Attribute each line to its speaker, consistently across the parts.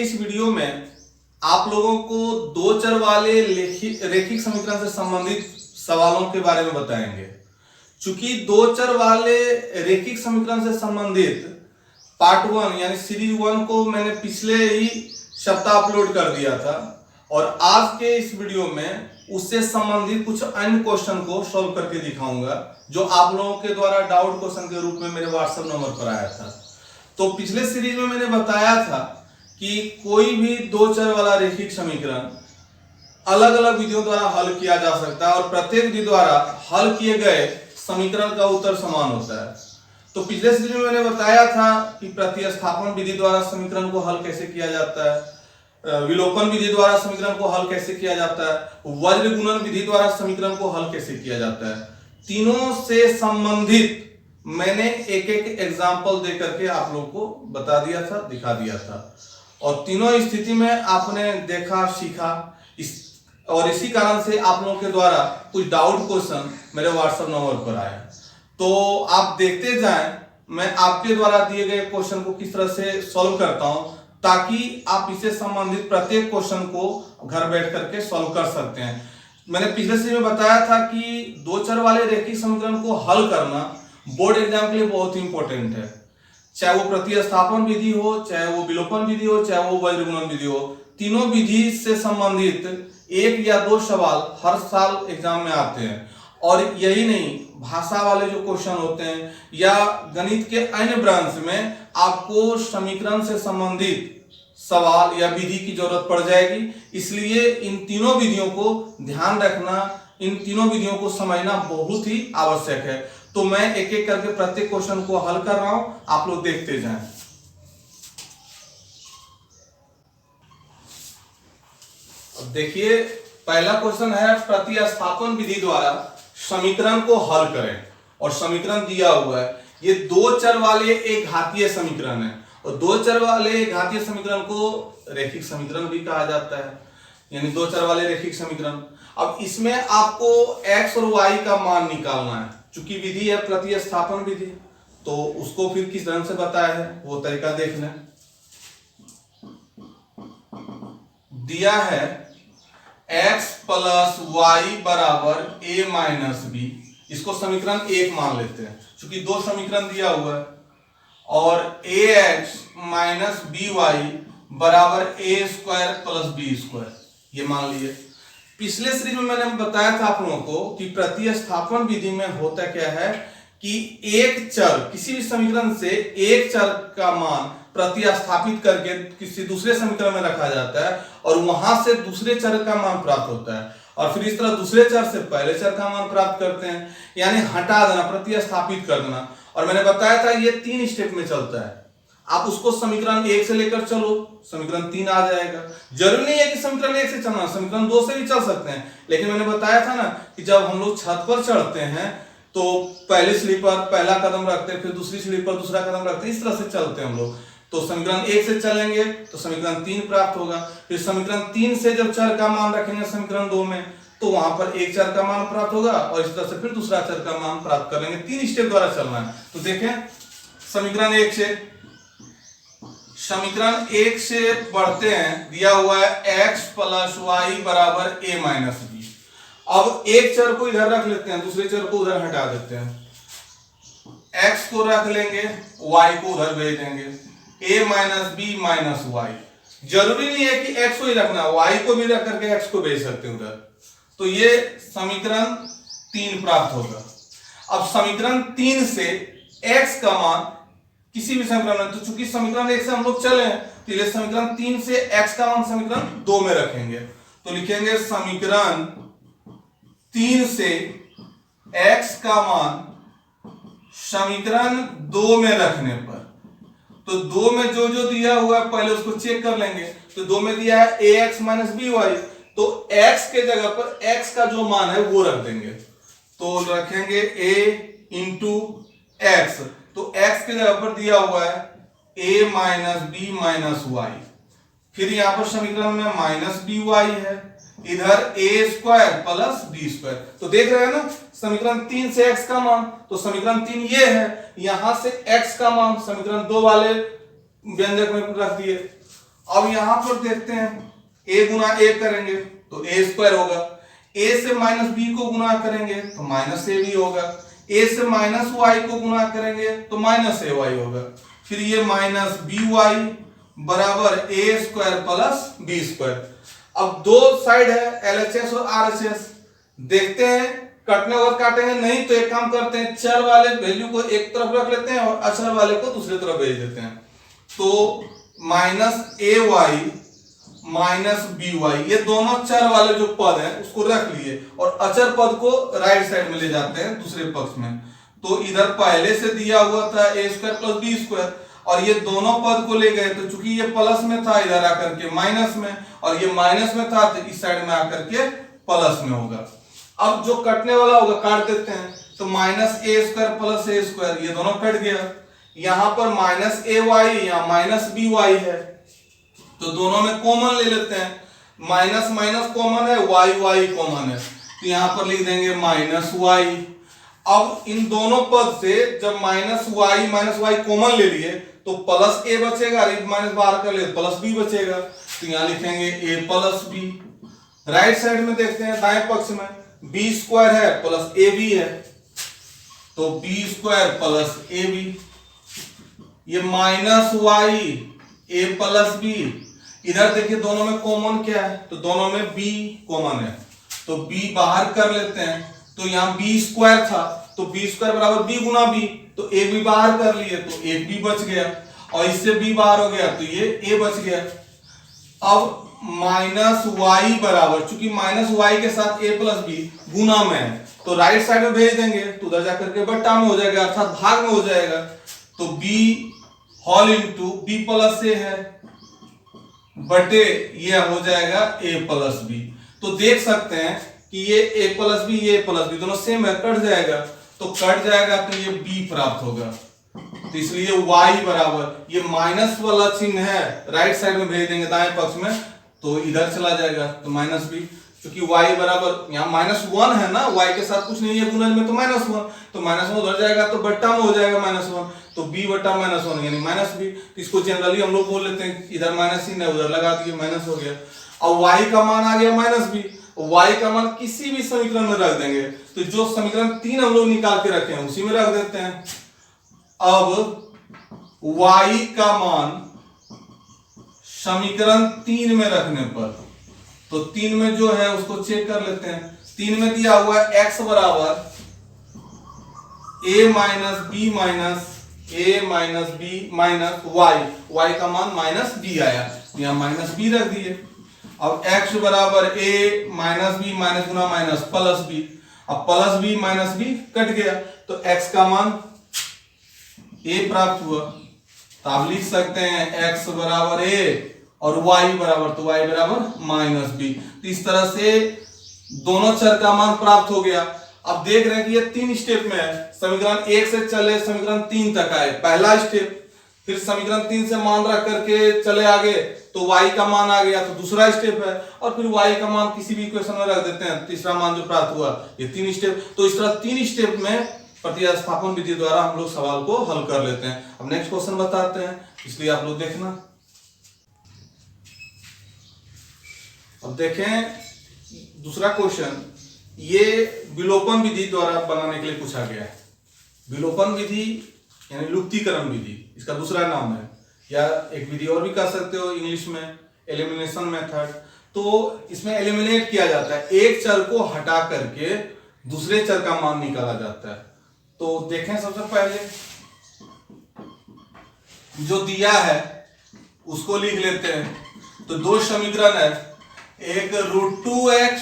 Speaker 1: इस वीडियो में आप लोगों को दो चर वाले रेखिक समीकरण से संबंधित सवालों के बारे में बताएंगे। चूंकि दो चर वाले रेखिक समीकरण से संबंधित पार्ट 1 यानी सीरीज 1 को मैंने पिछले ही सप्ताह अपलोड कर दिया था और आज के इस वीडियो में उससे संबंधित कुछ अन्य क्वेश्चन को सॉल्व करके दिखाऊंगा जो आप लोगों के द्वारा डाउट क्वेश्चन के रूप में मेरे व्हाट्सएप नंबर पर आया था। तो पिछले सीरीज में मैंने बताया था कि कोई भी दो चर वाला रेखिक समीकरण अलग अलग विधियों द्वारा हल किया जा सकता है और प्रत्येक विधि द्वारा हल किए गए समीकरण का उत्तर समान होता है। तो पिछले सीरीज में मैंने बताया था कि प्रतिस्थापन विधि द्वारा समीकरण को हल कैसे किया जाता है, विलोपन विधि द्वारा समीकरण को हल कैसे किया जाता है, वज्र गुणन विधि द्वारा समीकरण को हल कैसे किया जाता है। तीनों से संबंधित मैंने एक एक एग्जाम्पल दे करके आप लोगों को बता दिया था, दिखा दिया था और तीनों स्थिति में आपने देखा, सीखा और इसी कारण से आप लोगों के द्वारा कुछ डाउट क्वेश्चन मेरे व्हाट्सएप नंबर पर आया। तो आप देखते जाएं मैं आपके द्वारा दिए गए क्वेश्चन को किस तरह से सॉल्व करता हूं ताकि आप इससे संबंधित प्रत्येक क्वेश्चन को घर बैठ करके सॉल्व कर सकते हैं। मैंने पिछले सीरीज में बताया था कि दो चर वाले रेखिक समीकरण को हल करना बोर्ड एग्जाम के लिए बहुत ही इंपॉर्टेंट है। चाहे वो प्रतिस्थापन विधि हो, चाहे वो विलोपन विधि हो, चाहे वो वज्र गुणन विधि हो, तीनों विधि से संबंधित एक या दो सवाल हर साल एग्जाम में आते हैं। और यही नहीं, भाषा वाले जो क्वेश्चन होते हैं या गणित के अन्य ब्रांच में आपको समीकरण से संबंधित सवाल या विधि की जरूरत पड़ जाएगी। इसलिए इन तीनों विधियों को ध्यान रखना, इन तीनों विधियों को समझना बहुत ही आवश्यक है। तो मैं एक एक करके प्रत्येक क्वेश्चन को हल कर रहा हूं, आप लोग देखते जाएं। देखिए पहला क्वेश्चन है प्रतिस्थापन विधि द्वारा समीकरण को हल करें और समीकरण दिया हुआ है। ये दो चर वाले एक घातीय समीकरण है और दो चर वाले घातीय समीकरण को रेखिक समीकरण भी कहा जाता है, यानी दो चर वाले रेखिक समीकरण। अब इसमें आपको x और y का मान निकालना है। चूंकि विधि है प्रतिस्थापन विधि तो उसको फिर किस तरह से बताया है वो तरीका देख लें। दिया है x प्लस वाई बराबर a माइनस बी, इसको समीकरण 1 मान लेते हैं क्योंकि दो समीकरण दिया हुआ है, और ax माइनस बी वाई बराबर a square plus b square, ये मान लिए। पिछले सीरीज में मैंने बताया था आप लोगों को कि प्रतिस्थापन विधि में होता क्या है कि एक चर, किसी भी समीकरण से एक चर का मान प्रतिस्थापित करके किसी दूसरे समीकरण में रखा जाता है और वहां से दूसरे चर का मान प्राप्त होता है और फिर इस तरह दूसरे चर से पहले चर का मान प्राप्त करते हैं, यानी हटा देना, प्रतिस्थापित कर देना। और मैंने बताया था ये 3 स्टेप में चलता है। आप उसको समीकरण 1 से लेकर चलो, समीकरण 3 आ जाएगा। जरूरी नहीं है कि समीकरण 1 से चलना, समीकरण 2 से भी चल सकते हैं। लेकिन मैंने बताया था ना कि जब हम लोग छत पर चढ़ते हैं तो पहली सीढ़ी पर पहला कदम रखते हैं, फिर दूसरी सीढ़ी पर दूसरा कदम रखते हैं, इस तरह से चलते हैं हम लोग। तो समीकरण 1 से चलेंगे तो समीकरण 3 प्राप्त होगा, फिर समीकरण 3 से जब चर का मान रखेंगे समीकरण 2 में तो वहां पर एक चर का मान प्राप्त होगा और इस तरह से फिर दूसरा चर का मान प्राप्त करेंगे। 3 स्टेप द्वारा चलना है। तो देखें समीकरण 1 से बढ़ते हैं, दिया हुआ है x प्लस वाई बराबर a माइनस बी। अब एक चर को इधर रख लेते हैं, दूसरे चर को उधर हटा देते हैं। x को रख लेंगे, y को उधर भेज देंगे, a minus b minus y. जरूरी नहीं है कि x को ही रखना, y को भी रख करके x को भेज सकते हैं उधर। तो ये समीकरण 3 प्राप्त होगा। अब समीकरण 3 से x का मान किसी भी समीकरण में, तो चूंकि समीकरण 1 से हम लोग चले तो ये समीकरण 3 से x का मान समीकरण 2 में रखेंगे। तो लिखेंगे समीकरण 3 से x का मान समीकरण 2 में रखने पर, तो 2 में जो जो दिया हुआ है पहले उसको चेक कर लेंगे। तो 2 में दिया है ax माइनस बी वाई, तो x के जगह पर x का जो मान है वो रख देंगे। तो रखेंगे a इंटू एक्स, तो x के जगह पर दिया हुआ है a minus b minus y, फिर यहां पर समीकरण में माइनस बी वाई है, इधर a square plus b square. तो देख रहे हैं ना समीकरण 3 से x का मान, तो समीकरण 3 ये है, यहां से x का मान समीकरण 2 वाले व्यंजक में रख दिए। अब यहां पर देखते हैं a गुना a करेंगे तो a स्क्वायर होगा, a से माइनस b को गुना करेंगे तो माइनस a भी होगा, a से माइनस y को गुना करेंगे तो माइनस a y होगा, फिर ये माइनस b y बराबर a square plus b square. अब दो साइड है LHS और RHS, देखते हैं कटने वक्त काटेंगे, नहीं तो एक काम करते हैं चर वाले वैल्यू को एक तरफ रख लेते हैं और अचर वाले को दूसरी तरफ भेज देते हैं। तो माइनस ए वाई माइनस बी वाई, ये दोनों चर वाले जो पद हैं उसको रख लिए और अचर पद को राइट साइड में ले जाते हैं दूसरे पक्ष में। तो इधर पहले से दिया हुआ था ए स्क्वायर प्लस बी स्क्वायर और ये दोनों पद को ले गए, तो चूंकि ये प्लस में था इधर आकर के माइनस में और ये माइनस में था तो इस साइड में आकर के प्लस में होगा। अब जो कटने वाला होगा काट देते हैं, तो माइनस ए स्क्वायर प्लस ए स्क्वायर ये दोनों कट गया, यहां पर माइनस ए वाई या माइनस बी वाई है तो दोनों में कॉमन ले लेते हैं, माइनस माइनस कॉमन है, वाई वाई कॉमन है तो यहां पर लिख देंगे माइनस वाई। अब इन दोनों पद से जब माइनस वाई कॉमन ले लिए तो प्लस ए बचेगा, माइनस बाहर कर ले प्लस बी बचेगा, तो यहां लिखेंगे a plus b. Right side में देखते हैं दाएं पक्ष में बी स्क्वायर है प्लस ए बी है तो b square plus a b, ये minus y a plus b, इधर देखिए दोनों में कॉमन क्या है तो दोनों में b कॉमन है तो b बाहर कर लेते हैं, तो यहाँ b स्क्वायर था तो b स्क्वायर बराबर b गुना b, तो a भी बाहर कर लिए तो एक b बच गया और इससे b बाहर हो गया तो ये a बच गया। अब माइनस वाई बराबर, चूंकि माइनस वाई के साथ a प्लस बी गुना में है तो राइट साइड में भेज देंगे तो उधर जाकर के बट्टा में हो जाएगा अर्थात भाग में हो जाएगा, तो b whole into b plus a है बटे ये हो जाएगा a प्लस बी। तो देख सकते हैं कि ये a प्लस बी ये प्लस बी दोनों सेम है, कट जाएगा तो कट जाएगा तो ये b प्राप्त होगा, तो इसलिए y बराबर ये माइनस वाला चिन्ह है राइट साइड में भेज देंगे दाएं पक्ष में तो इधर चला जाएगा तो माइनस बी, क्योंकि y बराबर यहाँ माइनस वन है ना, y के साथ कुछ नहीं है गुणज में तो माइनस वन, तो माइनस वन उधर जाएगा तो बट्टा में हो जाएगा माइनस वन, तो b बट्टा माइनस वन यानी माइनस बी। इसको जनरली हम लोग बोल लेते हैं इधर माइनस ही उधर लगा दिए माइनस हो गया। अब y का मान आ गया माइनस बी, y का मान किसी भी समीकरण में रख देंगे, तो जो समीकरण 3 हम लोग निकाल के रखे हैं उसी में रख देते हैं। अब y का मान समीकरण 3 में रखने पर, तो 3 में जो है उसको चेक कर लेते हैं। 3 में दिया हुआ है x बराबर a minus b minus a minus b minus y का मान माइनस b आया, यहाँ माइनस b रख दिए। अब x बराबर a माइनस बी माइनस गुना माइनस प्लस b, अब plus b minus b cut गया तो x का मान a प्राप्त हुआ, तो आप लिख सकते हैं x बराबर a और y बराबर, तो y बराबर माइनस बी। तो इस तरह से दोनों चर का मान प्राप्त हो गया। अब देख रहे हैं कि ये 3 स्टेप में है, समीकरण 1 से चले समीकरण 3 तक आए पहला स्टेप, फिर समीकरण 3 से मान रख करके चले आगे तो y का मान आ गया तो दूसरा स्टेप है, और फिर y का मान किसी भी इक्वेशन में रख देते हैं, तीसरा मान जो प्राप्त हुआ, ये 3 स्टेप। तो इस तरह 3 स्टेप में प्रतिस्थापन विधि द्वारा हम लोग सवाल को हल कर लेते हैं। अब नेक्स्ट क्वेश्चन बताते हैं, इसलिए आप लोग देखना। अब देखें दूसरा क्वेश्चन, ये विलोपन विधि द्वारा बनाने के लिए पूछा गया है। विलोपन विधि यानी लुप्तीकरण विधि इसका दूसरा नाम है, या एक विधि और भी कह सकते हो इंग्लिश में एलिमिनेशन मेथड। तो इसमें एलिमिनेट किया जाता है, एक चर को हटा करके दूसरे चर का मान निकाला जाता है। तो देखें सबसे पहले जो दिया है उसको लिख लेते हैं। तो दो समीकरण है, एक √2x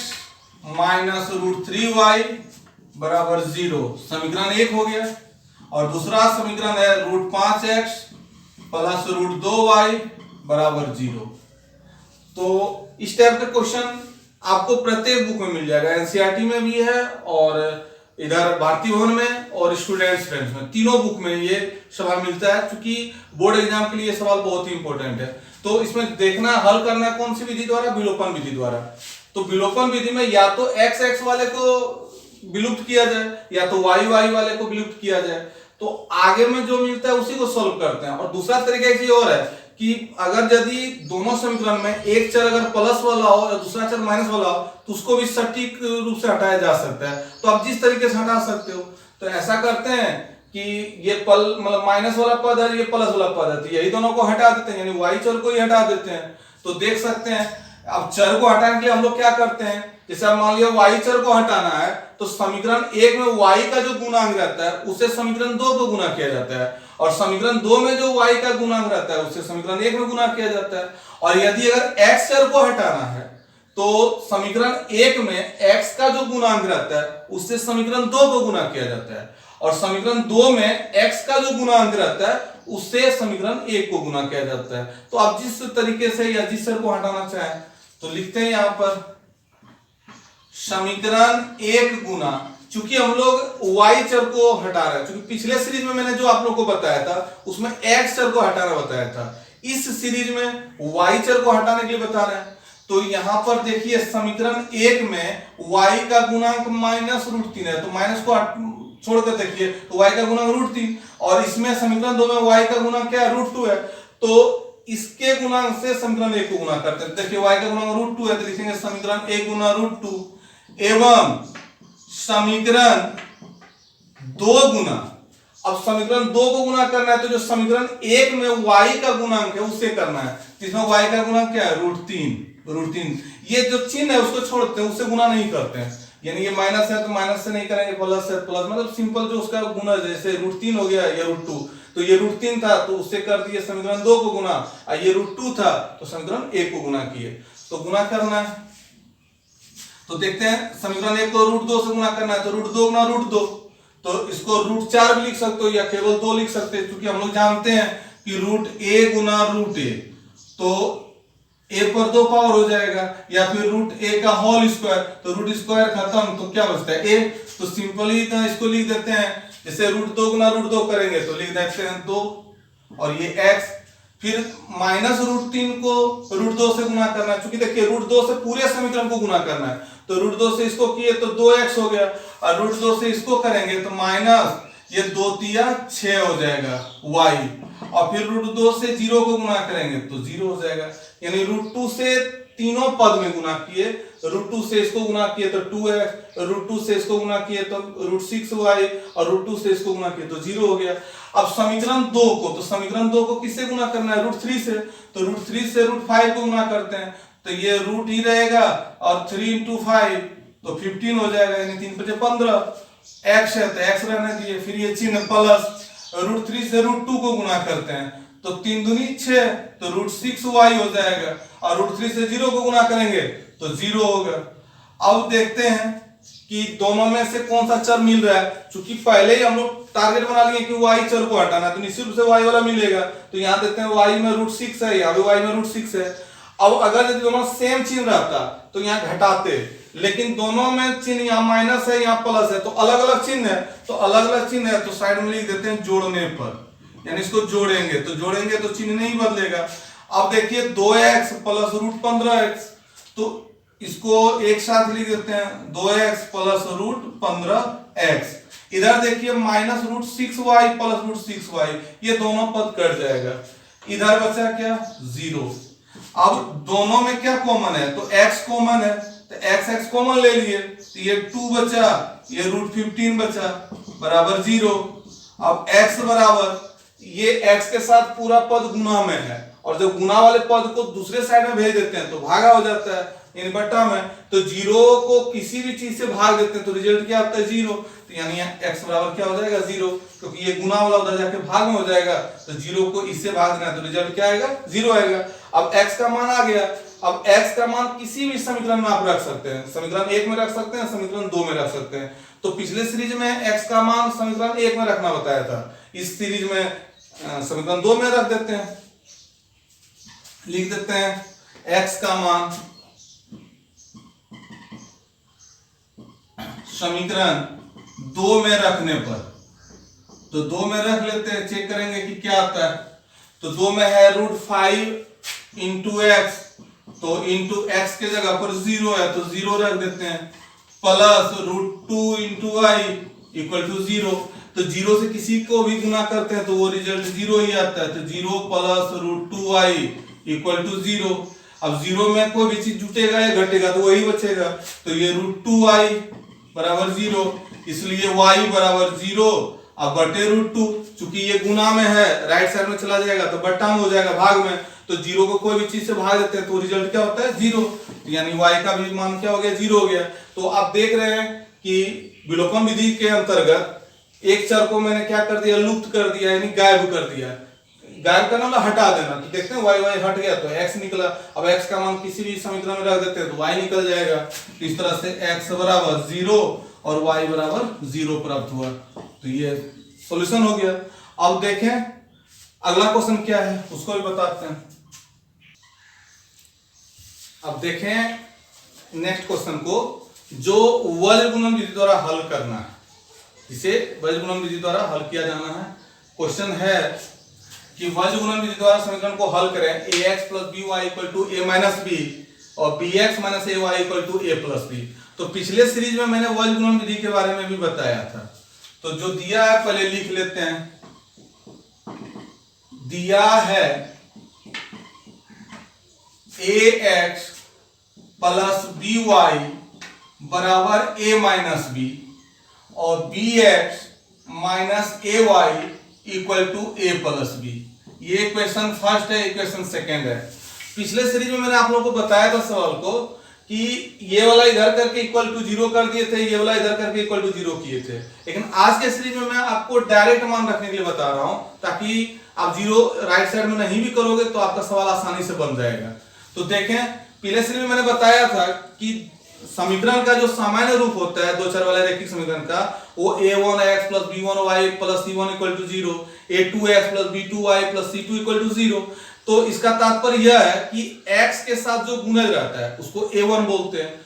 Speaker 1: माइनस √3y बराबर 0, समीकरण 1 हो गया, और दूसरा समीकरण है √5x प्लस √2y बराबर 0। तो इस टाइप का क्वेश्चन आपको प्रत्येक बुक में मिल जाएगा, एनसीईआरटी में भी है और इधर भारतीय भवन में और स्टूडेंट्स फ्रेंड्स में, तीनों बुक में ये सवाल मिलता है, क्योंकि बोर्ड एग्जाम के लिए ये सवाल बहुत ही इंपॉर्टेंट है। तो इसमें देखना हल करना है कौन सी विधि द्वारा, विलोपन विधि द्वारा। तो विलोपन विधि में या तो x x वाले को विलुप्त किया जाए या तो y y वाले को विलुप्त किया जाए, तो आगे में जो मिलता है उसी को सॉल्व करते हैं। और दूसरा तरीका एक और है कि अगर यदि दोनों समीकरण में एक चर अगर प्लस वाला हो या दूसरा चर माइनस वाला हो तो उसको भी सटीक रूप से हटाया जा सकता है। तो आप जिस तरीके से हटा सकते हो, तो ऐसा करते हैं कि ये मतलब माइनस वाला पद है, ये प्लस वाला पद है, तो यही दोनों को हटा देते हैं, यानी वाई चर को ही हटा देते हैं। तो देख सकते हैं अब चर को हटाने के लिए हम लोग क्या करते हैं, जैसे अब मान लिया वाई चर को हटाना है तो समीकरण 1 में वाई का जो गुणांक रहता है उससे समीकरण 2 को गुना किया जाता है, और समीकरण 2 में जो वाई का गुणांक रहता है उससे समीकरण 1 में गुना किया जाता है। और यदि अगर एक्स चर को हटाना है तो समीकरण 1 में x का जो गुणांक रहता है उससे समीकरण 2 को गुना किया जाता है, और समीकरण 2 में x का जो गुणांक रहता है उससे समीकरण 1 को गुना किया जाता है। तो आप जिस तरीके से या जिस चर को हटाना चाहें तो लिखते हैं यहां पर समीकरण 1 गुना, चूंकि हम लोग y चर को हटा रहे हैं, चूंकि पिछले सीरीज में मैंने जो आप लोग को बताया था उसमें x चर को हटाना बताया था, इस सीरीज में y चर को हटाने के लिए बता रहे हैं। तो यहां पर देखिए समीकरण 1 में y का गुणांक -√3 है, तो माइनस को छोड़ कर देखिए तो y का गुणांक √3, और इसमें समीकरण 2 में y का गुणांक क्या है, √2 है। तो इसके गुणांक से समीकरण 1 को गुना करते हैं, देखिए y का गुणांक √2 है तो लिखेंगे समीकरण 1 गुना √2 एवं समीकरण 2 गुना, अब समीकरण 2 को गुना करना है तो जो समीकरण 1 में y का गुणांक है उससे करना है, जिसमें y का गुणांक क्या है, √3। ये जो चिन्ह है उसको छोड़ते हैं, उससे गुना नहीं करते हैं, यानी ये माइनस है तो माइनस से नहीं करेंगे, प्लस है प्लस, मतलब सिंपल जो उसका गुना, जैसे √3 हो गया या √2, तो ये √3 था तो उससे कर दिए समीकरण 2 को गुना, और ये √2 था तो समीकरण 1 को गुना किए। तो गुना करना है तो देखते हैं समीकरण 1 को √2 से गुना करना है तो √2 गुना √2, तो इसको √4 भी लिख सकते हो या केवल 2 लिख सकते हैं, क्योंकि हम लोग जानते हैं कि √a गुना √a, तो a पर 2 पावर हो जाएगा, या फिर √a का होल स्क्वायर, तो रूट स्क्वायर खत्म तो क्या बचता है a, तो सिंपली तो इसको लिख देते हैं, जैसे √2 गुना √2 करेंगे तो लिख देते हैं 2, और ये x, फिर -√3 को √2 से गुना करना है, क्योंकि देखिए √2 से पूरे समीकरण को गुना करना है, तो √2 से इसको किए तो 2x हो गया, और √2 से इसको करेंगे तो माइनस ये 2 तिया 6 हो जाएगा y, और फिर √2 से 0 को गुना करेंगे तो 0 हो जाएगा, यानी √2 से तीनों पद में गुना किए, √2 से इसको गुना किए तो 2x, √2 से इसको गुना किए तो √6y, और √2 से इसको गुना किए तो 0 हो गया। अब समीकरण 2 को, तो समीकरण 2 को किससे गुना करना है, √3 से, तो √3 से √5 को गुना करते हैं तो ये रूट ही रहेगा, और 3 × 5 तो 15 हो जाएगा, यानी 3 × 5 = 15, x है तो x रहने दिए, फिर ये चिन्ह प्लस, √3 से √2 को गुना करते हैं तो 3 दूनी 6 तो √6y हो जाएगा, और √3 से 0 को गुना करेंगे तो 0 होगा। अब देखते हैं कि दोनों में से कौन सा चर मिल रहा है, क्योंकि पहले ही हम लोग टारगेट बना लिए कि y चर को हटाना है तो निश्चित रूप से y वाला मिलेगा, तो यहाँ देखते हैं y में √6 है, यहाँ भी y में √6 है। अब अगर यदि दोनों सेम चिन्ह रहता तो यहाँ घटाते, लेकिन दोनों में चिन्ह, यहाँ माइनस है यहाँ प्लस है, तो अलग अलग चिन्ह है, तो अलग अलग चिन्ह है तो साइड में लिख देते हैं जोड़ने पर, यानी इसको जोड़ेंगे तो चिन्ह नहीं बदलेगा। अब देखिए 2x प्लस √15x, तो इसको एक साथ लिख देते हैं 2x प्लस √15x, इधर देखिए -√6y प्लस √6y, ये दोनों पद कट जाएगा, इधर बचा क्या 0। अब दोनों में क्या कॉमन है, तो x कॉमन है तो x कॉमन ले लिए, तो ये 2 बचा, ये √15 बचा बराबर 0। अब x बराबर, ये x के साथ पूरा पद गुना में है, और जब गुना वाले पद को दूसरे साइड में भेज देते हैं तो भागा हो जाता है, यानी बट्टा में, तो 0 को किसी भी चीज से भाग देते हैं तो रिजल्ट क्या आता है 0, तो यानी x बराबर क्या हो जाएगा 0, क्योंकि ये गुना वाला उधर जाके भाग में हो जाएगा, तो 0 को इससे भाग देना है तो रिजल्ट क्या आएगा 0 आएगा। अब x का मान आ गया, अब x का मान किसी भी समीकरण में आप रख सकते हैं, समीकरण 1 में रख सकते हैं, समीकरण 2 में रख सकते हैं। तो पिछले सीरीज में x का मान समीकरण 1 में रखना बताया था, इस सीरीज में समीकरण 2 में रख देते हैं, लिख देते हैं x का मान समीकरण 2 में रखने पर, तो 2 में रख लेते हैं, चेक करेंगे कि क्या आता है। तो 2 में है √5 × x, तो इंटू x के जगह पर 0 है तो 0 रख देते हैं, प्लस √2 × y = 0। तो जीरो से किसी को भी गुना करते हैं तो वो रिजल्ट जीरो ही आता है। तो 0 प्लस √2i इक्वल टू 0। अब जीरो में कोई भी चीज जुटेगा या घटेगा तो वही बचेगा। तो ये √2i बराबर 0, इसलिए y बराबर 0 अब बटे √2। चूंकि ये गुना में है राइट साइड में चला जाएगा तो बट्टा में हो जाएगा भाग में। तो जीरो को कोई भी चीज से भाग देते हैं तो रिजल्ट क्या होता है 0। तो यानी y का भी मान क्या हो गया 0 हो गया। तो आप देख रहे हैं कि विलोपन विधि के अंतर्गत एक चर को मैंने क्या कर दिया, लुप्त कर दिया, यानी गायब कर दिया। गायब करना मतलब हटा देना। तो देखते हैं y हट गया तो x निकला। अब x का मान किसी भी समीकरण में रख देते हैं तो y निकल जाएगा। तो इस तरह से x बराबर 0 और y बराबर 0 प्राप्त हुआ। तो ये सॉल्यूशन हो गया। अब देखें अगला क्वेश्चन क्या है उसको भी बताते हैं। अब देखें नेक्स्ट क्वेश्चन को, जो वज्र गुणन विधि द्वारा हल करना है, इसे वज्र गुणन विधि द्वारा हल किया जाना है। क्वेश्चन है कि वज्र गुणन विधि द्वारा समीकरण को हल करें ax + by = a - b और bx - ay = a + b। तो पिछले सीरीज में मैंने वज्र गुणन विधि के बारे में भी बताया था। तो जो दिया है पहले लिख लेते हैं। दिया है ax + by बराबर a - b और bx - ay = a + b। ये इक्वेशन फर्स्ट है, इक्वेशन सेकंड है। पिछले सीरीज में मैंने आप लोगों को बताया था सवाल को कि ये वाला इधर करके =0 कर दिए थे, ये वाला इधर करके =0 किए थे। लेकिन आज के सीरीज में मैं आपको डायरेक्ट मान रखने के लिए बता रहा हूं ताकि आप 0 राइट साइड में नहीं भी करोगे तो आपका सवाल आसानी से बन जाएगा। तो देखें पिछले सीरीज में मैंने बताया था कि समीकरण का जो सामान्य रूप होता है दो चर वाले रैखिक समीकरण का, वो a1x + b1y + c1 = 0, a2x + b2y + c2 = 0। तो इसका तात्पर्य यह है कि x के साथ जो गुणज रहता है उसको a1 बोलते हैं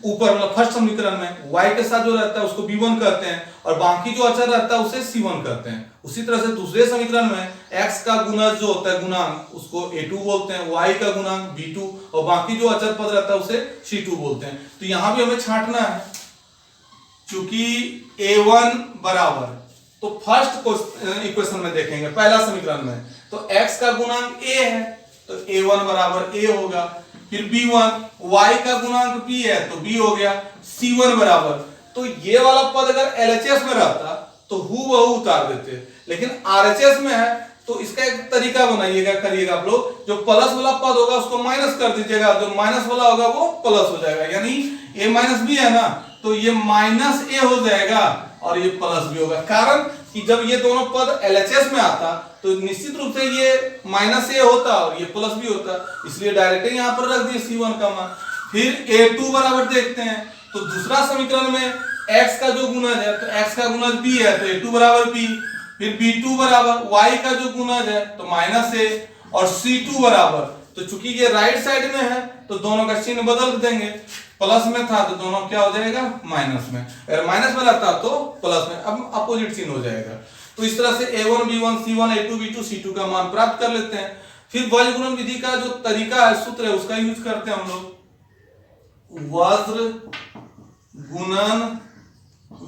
Speaker 1: ऊपर मतलब फर्स्ट समीकरण में, y के साथ जो रहता है उसको b1 कहते हैं और बाकी जो अचर रहता है उसे c1 कहते हैं। उसी तरह से दूसरे समीकरण में x का गुणज जो होता है गुणांक उसको a2 बोलते हैं, y का गुणांक b2 और बाकी जो अचर पद रहता है उसे c2 बोलते हैं। तो यहां भी हमें छांटना है क्योंकि a1 बराबर, तो फर्स्ट इक्वेशन में देखेंगे पहला समीकरण में तो x का गुणांक a है तो a1 बराबर a होगा। फिर b1, y का गुणांक b है तो b हो गया। c1 बराबर, तो ये वाला पद अगर LHS में रहता तो हूबहू उतार देते, लेकिन RHS में है तो इसका एक तरीका बनाइएगा करिएगा आप लोग, जो प्लस वाला पद होगा उसको माइनस कर दीजिएगा, जो माइनस वाला होगा वो प्लस हो जाएगा। यानी a - b है ना तो ये -a हो जाएगा और ये प्लस b होगा। कारण कि जब ये दोनों पद LHS में आता तो निश्चित रूप से ये -a होता और ये +b होता, इसलिए डायरेक्ट यहां पर रख दिए c1 का मान। फिर a2 बराबर देखते हैं तो दूसरा समीकरण में x का जो गुणज है तो x का गुणज b है तो a2 बराबर b। फिर b2 बराबर y का जो गुणज है तो -a और c2 बराबर, तो चूंकि ये राइट साइड में है तो दोनों का चिन्ह बदल देंगे। प्लस में था तो दोनों क्या हो जाएगा माइनस में, अगर माइनस में रहता तो प्लस में, अब अपोजिट चिन्ह हो जाएगा। तो इस तरह से a1 b1 c1 a2 b2 c2 का मान प्राप्त कर लेते हैं। फिर वज्र गुणन विधि का जो तरीका है सूत्र है उसका यूज करते हैं हम लोग वज्र गुणन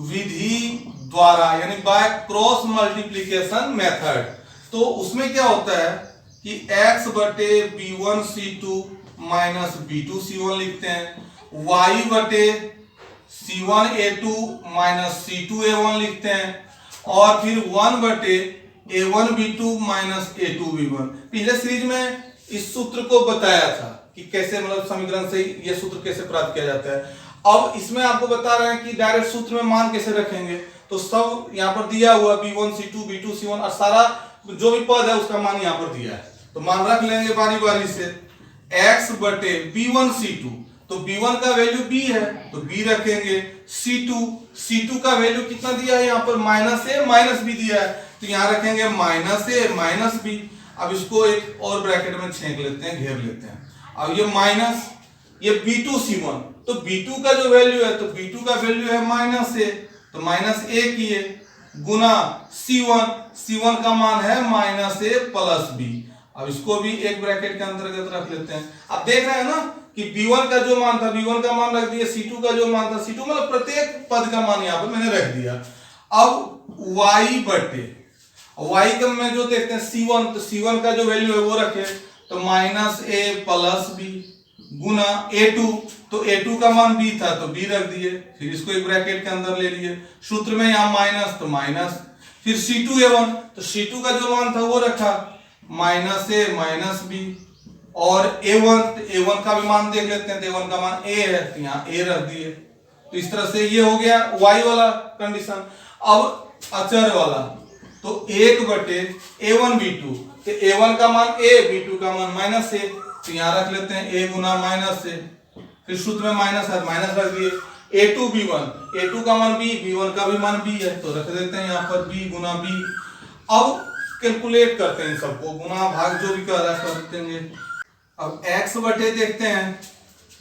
Speaker 1: विधि द्वारा, यानी बाय क्रॉस मल्टीप्लीकेशन मेथड। तो उसमें क्या होता है कि x बटे b1 c2 minus b2 c1 लिखते हैं, y बटे c1 a2 minus c2 a1 लिखते हैं और फिर 1 बटे a1 b2 minus a2 b1। पिछले सीरीज में इस सूत्र को बताया था कि कैसे मतलब समीकरण से ये सूत्र कैसे प्राप्त किया जाता है। अब इसमें आपको बता रहे हैं कि डायरेक्ट सूत्र में मान कैसे रखेंगे। तो सब यहाँ पर दिया हुआ b1 c2 b2 c1 और सारा जो भी पद है उसका मान यहाँ पर दिया है, तो मान रख लेंगे बारी बारी से। x बटे b1 c2, तो b1 का वैल्यू b है तो b रखेंगे। c2 का वैल्यू कितना दिया है यहाँ पर -a -b दिया है तो यहाँ रखेंगे -a -b। अब इसको एक और ब्रैकेट में छेक लेते हैं, घेर लेते हैं। अब ये माइनस ये b2 c1, तो b2 का जो वैल्यू है तो b2 का वैल्यू है -a, तो -a किए गुना c1 का मान है -a प्लस b। अब इसको भी एक ब्रैकेट के अंतर्गत रख लेते हैं। अब देख रहे हैं ना कि b1 का जो मान था b1 का मान रख दिया, c2 का जो मान था c2, मतलब प्रत्येक पद का मान यहाँ पर मैंने रख दिया। अब y बटे y का में जो देखते हैं c1, तो c1 का जो वैल्यू है वो रखे, तो minus a plus b Guna a2, तो a2 का मान b था तो b रख दिए, फिर इसको एक ब्रैकेट के अंदर ले लिए, सूत्र में यहाँ माइनस तो माइनस, फिर c2 a1, तो c2 का जो मान था वो रखा माइनस a माइनस b, और a1, तो a1 का भी मान देख लेते हैं, तो a1 का मान a है तो यहाँ a रख दिए। तो इस तरह से ये हो गया y वाला कंडीशन। अब अचर वाला, तो 1 बटे a1 b2, तो a1 का मान a, b2 का मान माइनस a, तो यहाँ रख लेते हैं a गुना माइनस a, फिर सूत्र में माइनस है माइनस रख दिए, a2 b1, a2 का मान b, b1 का भी मान b है तो रख देते हैं यहाँ पर b गुना b। अब कैलकुलेट करते हैं सबको, गुना भाग जो भी कर रहा है कर देंगे। अब x बटे देखते हैं,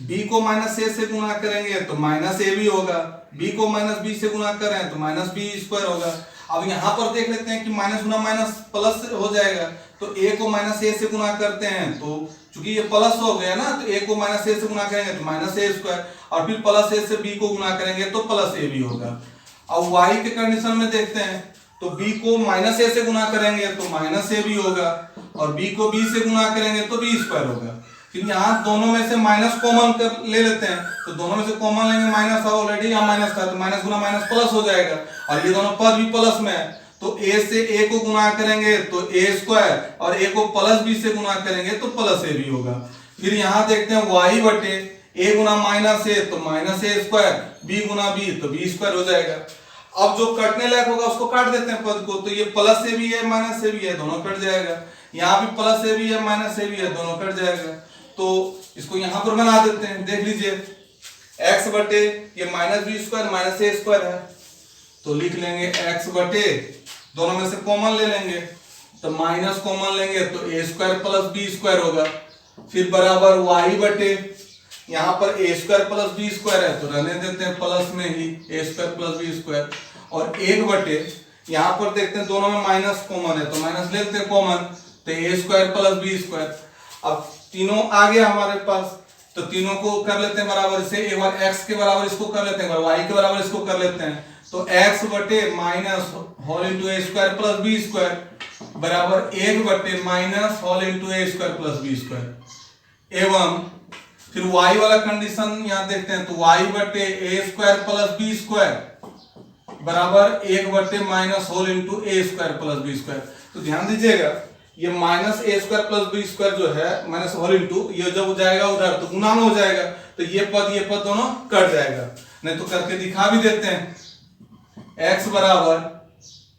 Speaker 1: b को माइनस a से गुना करेंगे तो माइनस a भी होगा, b को माइनस b से गुना करें तो माइनस b स्क्वायर होगा। अब यहाँ पर देख लेते हैं कि माइनस गुना माइनस प्लस हो जाएगा, तो a को माइनस a से गुना करते हैं तो चूंकि ये प्लस हो गया ना, तो a को माइनस a से गुना करेंगे तो माइनस a स्क्वायर, और फिर प्लस a से b को गुना करेंगे तो प्लस a भी होगा। अब y के कंडीशन में देखते हैं, तो b को माइनस a से गुना करेंगे तो माइनस a भी होगा, और b को b से गुना करेंगे तो b स्क्वायर होगा। फिर यहाँ दोनों में से माइनस कॉमन कर ले लेते हैं, तो दोनों में से कॉमन लेंगे, माइनस ऑलरेडी यहाँ माइनस था तो माइनस गुना माइनस प्लस हो जाएगा, और ये दोनों पद भी प्लस में है, तो a से a को गुना करेंगे तो a स्क्वायर, और a को प्लस b से गुना करेंगे तो प्लस a भी होगा। फिर यहाँ देखते हैं y बटे a गुना माइनस a, तो minus a square, b Guna b तो b स्क्वायर हो जाएगा। अब जो कटने लायक होगा उसको काट देते हैं पद को, तो ये प्लस a भी है माइनस a भी है, दोनों कट जाएगा, यहाँ भी प्लस a भी है माइनस a भी है, दोनों कट जाएगा। तो इसको यहाँ पर बना देते हैं, देख लीजिए x बटे ये minus b square minus a square है, तो लिख लेंगे x बटे, दोनों में से कॉमन ले लेंगे तो माइनस कॉमन लेंगे तो a square plus b square होगा, फिर बराबर y बटे, यहाँ पर a square plus b square है तो रहने देते हैं प्लस में ही a square plus b square, और 1 बटे यहाँ पर देखते हैं दोनों में माइनस कॉमन है तो माइनस ले लेते हैं कॉमन, तो a square plus b square. अब तीनों आ गया हमारे पास, तो तीनों को कर लेते हैं बराबर से, एक बार x के बराबर इसको कर लेते हैं, एक बार y के बराबर इसको कर लेते हैं, तो x बटे minus whole into a square plus b square बराबर 1 बटे minus whole into a square plus b square. एवं फिर y वाला कंडीशन यहाँ देखते हैं, तो y बटे a square plus b square बराबर 1 बटे minus whole into a square plus b square. तो ध्यान दीजिएगा ये minus a square plus b square जो है माइनस होल इंटू, ये जब जाएगा उधर तो गुना में हो जाएगा, तो ये पद दोनों कट जाएगा, नहीं तो करके दिखा भी देते हैं। x बराबर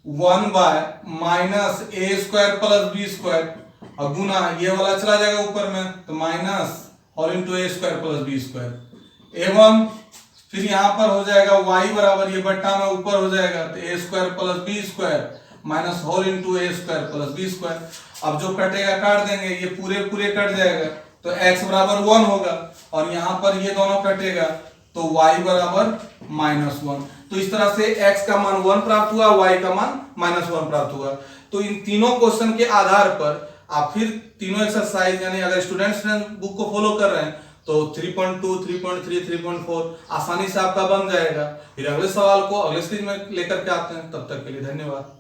Speaker 1: 1 by minus a square plus b square, और गुना ये वाला चला जाएगा ऊपर में तो minus whole into a square plus b square. एवं फिर यहाँ पर हो जाएगा y बराबर, ये बट्टा में ऊपर हो जाएगा तो a square plus b square minus whole into a square plus b square. अब जो कटेगा काट देंगे, ये पूरे पूरे कट जाएगा तो x बराबर 1 होगा, और यहाँ पर ये दोनों कटेगा तो y बराबर -1। तो इस तरह से x का मान 1 प्राप्त हुआ, y का मान -1 प्राप्त हुआ। तो इन तीनों क्वेश्चन के आधार पर आप फिर तीनों एक्सरसाइज, यानी अगर स्टूडेंट्स बुक को फॉलो कर रहे हैं तो 3.2, 3.3, 3.4 आसानी से आपका बन जाएगा। फिर अगले सवाल को अगले सीरीज में लेकर के आते हैं, तब तक के लिए धन्यवाद।